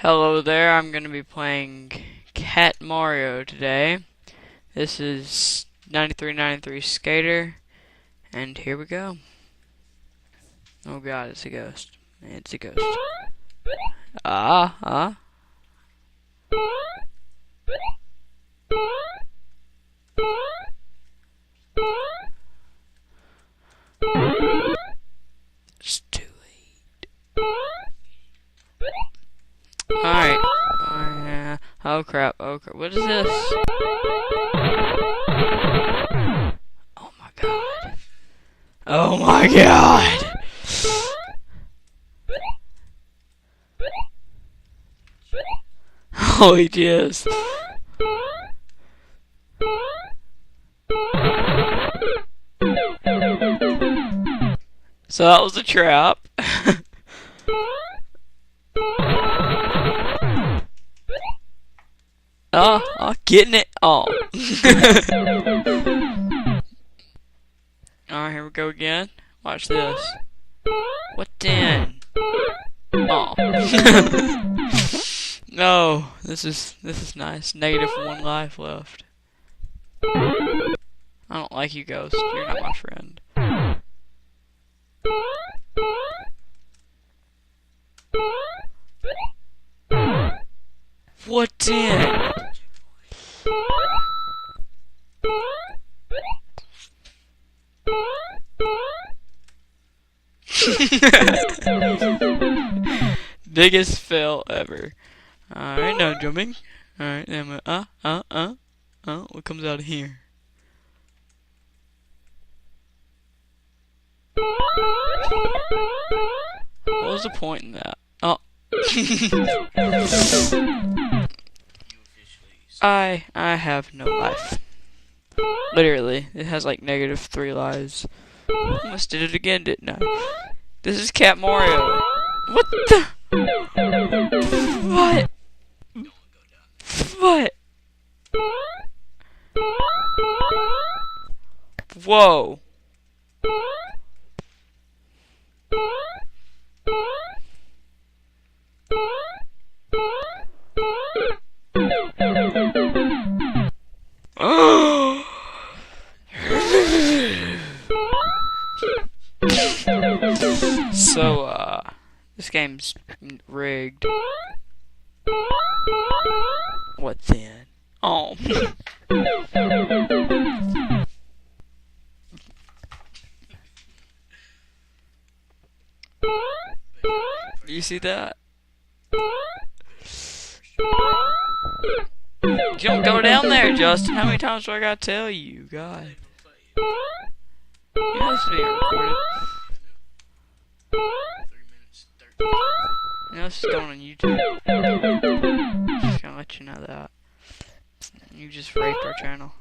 Hello there, I'm going to be playing Cat Mario today. This is 9393 Skater, and here we go. Oh god, it's a ghost. It's a ghost. It's too late. Alright. Oh crap, what is this? Oh my god. Oh my god! Holy jizz. So that was a trap. Oh, getting it. Oh. Alright, here we go again. Watch this. What then? Oh. No, this is nice. -1 life left. I don't like you, Ghost. You're not my friend. What then? Biggest fail ever. Alright, no jumping. Alright, then what comes out of here? What was the point in that? Oh. I have no life. Literally, it has like -3 lives. Almost did it again, didn't I? This is Cat Mario. What the? What? What? Whoa. So, this game's rigged. What then? Oh. You see that? You don't go down there, Justin. How many times do I gotta tell you? God. You know this is being recorded. You know this is going on YouTube. Just gonna let you know that. You just raped our channel.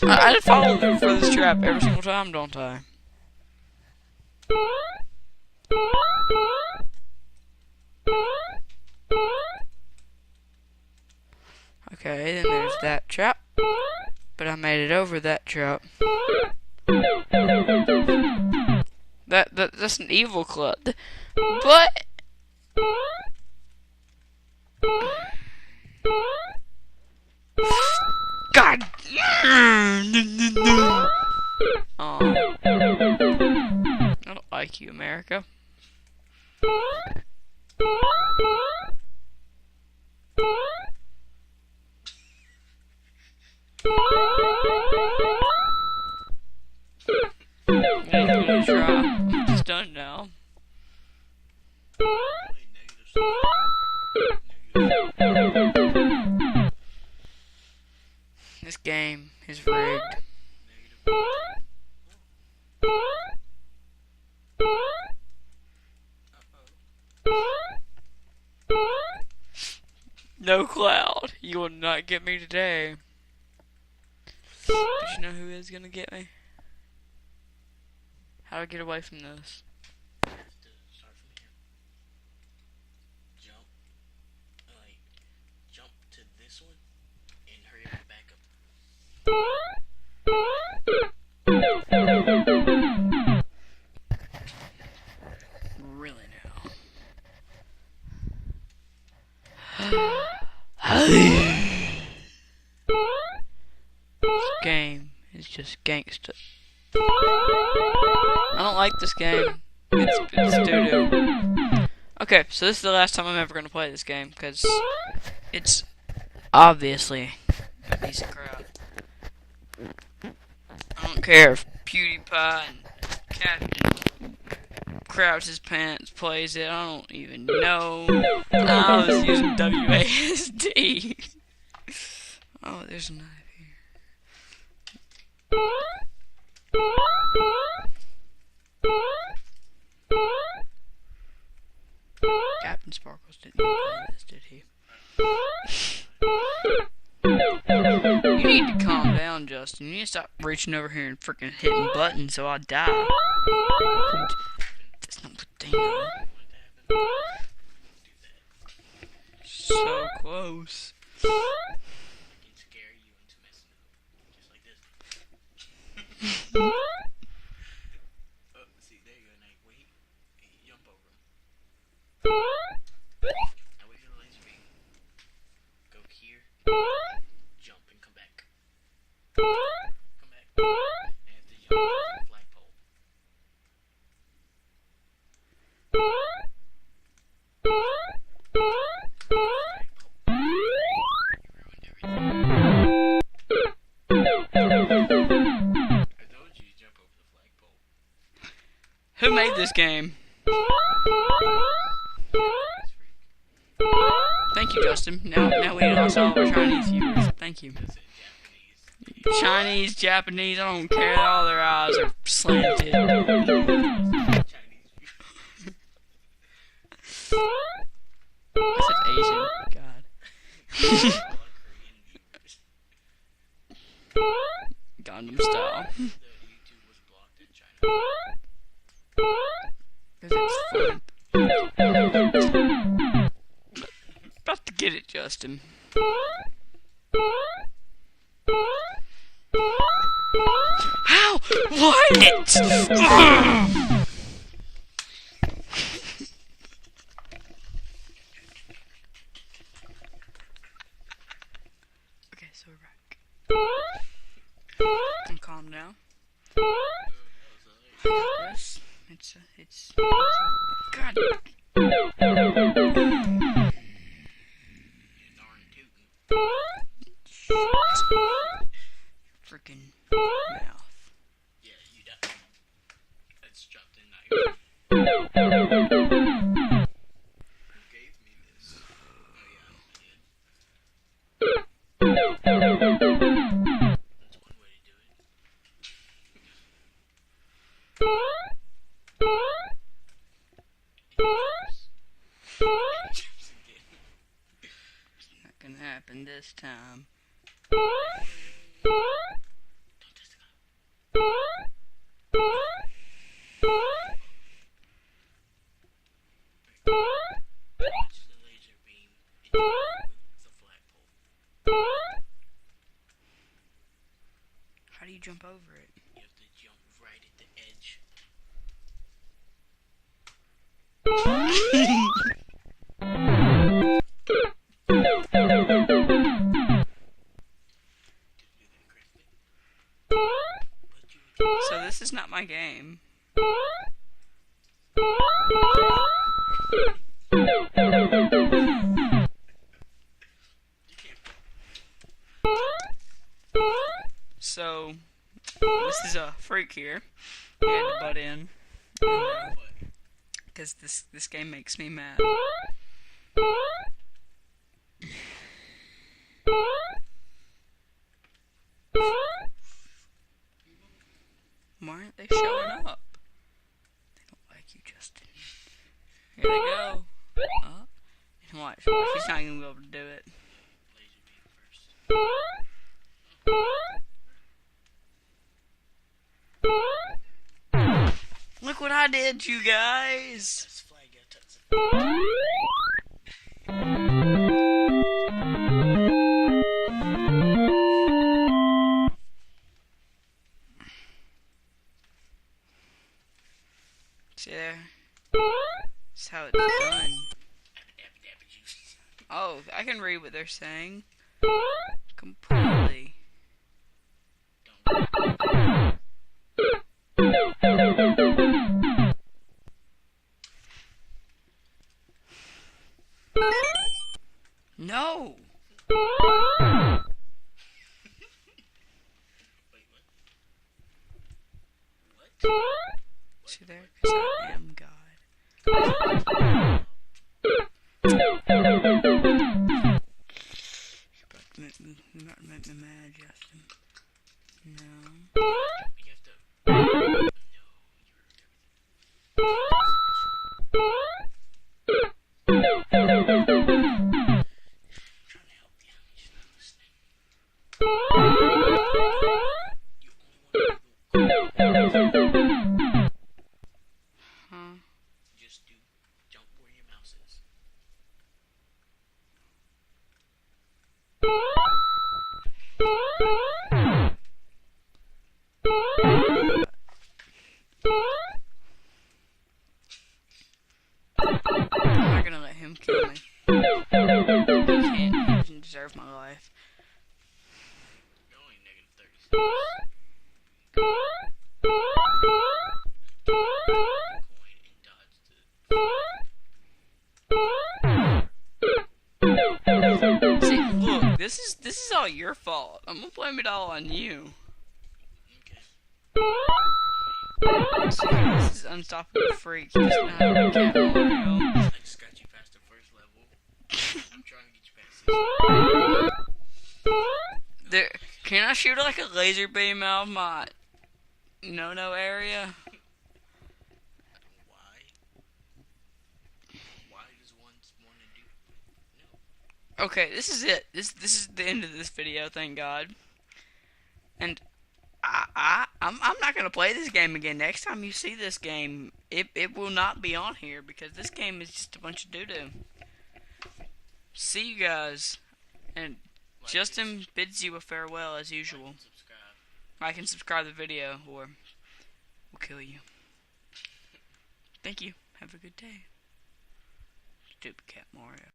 I follow them for this trap every single time, don't I? Okay, then there's that trap. But I made it over that trap. That's an evil club. But God. Oh. I don't like you, America. I'm just done now. This game is rigged. No cloud. You will not get me today. But you know who is gonna get me? How do I get away from this? Start from here. Jump. Jump to this one and hurry up and back up. Really now. This game is just gangsta. I don't like this game. It's doo-doo. Okay, so this is the last time I'm ever gonna play this game because it's obviously a piece of crap. I don't care if PewDiePie and Captain Crouch His Pants plays it. I don't even know. I was using WASD. Oh, there's a knife here. Captain Sparkles didn't play this, did he? You need to calm down, Justin. You need to stop reaching over here and freaking hitting buttons so I die. That's not what they know. So close. I can scare you into messing up. Just like this. Oh, see, there you go. Now wait. And you jump over him. Now wait for the laser beam. Go here. Jump and come back. Come back. And have to jump over the flagpole. Who made this game? Thank you, Justin. Now we lost all our Chinese viewers. Thank you. Chinese, Japanese, I don't care. All their eyes are slanted. I said Asian. God. Gundam style. About to get it, Justin. How? What? Okay, so we're back. I'm calm now. This. It's. God. Freaking mouth. Yeah, you died. That's dropped in now. Who gave me this? Oh yeah, I did. That's one way to do it. It's not gonna happen this time. Watch the laser beam and jump with the flagpole. How do you jump over it? You have to jump right at the edge. So this is not my game. So this is a freak here. He had to butt in because this game makes me mad. Why aren't they showing up? They don't like you, Justin. Here they go. Up. And watch, he's not even gonna be able to do it. Look what I did, you guys! This flag got touched. See there? That's how it's done. Oh, I can read what they're saying. Completely. No! Wait, what? See there? 'Cause I am God. You're about to make me mad, Justin. No. You have to. No, you ruined everything. I'm trying to help you. You're just not listening. You only want to do. Huh? Just do. Jump where your mouse is. I'm not gonna let him kill me. He can't. He doesn't deserve my life. You're only negative 30 seconds. Coin and dodge the. See, look, this is all your fault. I'm gonna blame it all on you. Okay. See, this is unstoppable freak. He doesn't know how to get Mario. I just got you past the first level. I'm trying to get you past this. There, can I shoot like a laser beam out of my no area? Why? Why does one want to do? No. Okay, this is it. This is the end of this video. Thank God. And I'm not gonna play this game again. Next time you see this game, it will not be on here because this game is just a bunch of doo-doo. See you guys, and Like Justin bids you a farewell as usual. and subscribe. Like and subscribe to the video, or we'll kill you. Thank you. Have a good day. Stupid cat Mario.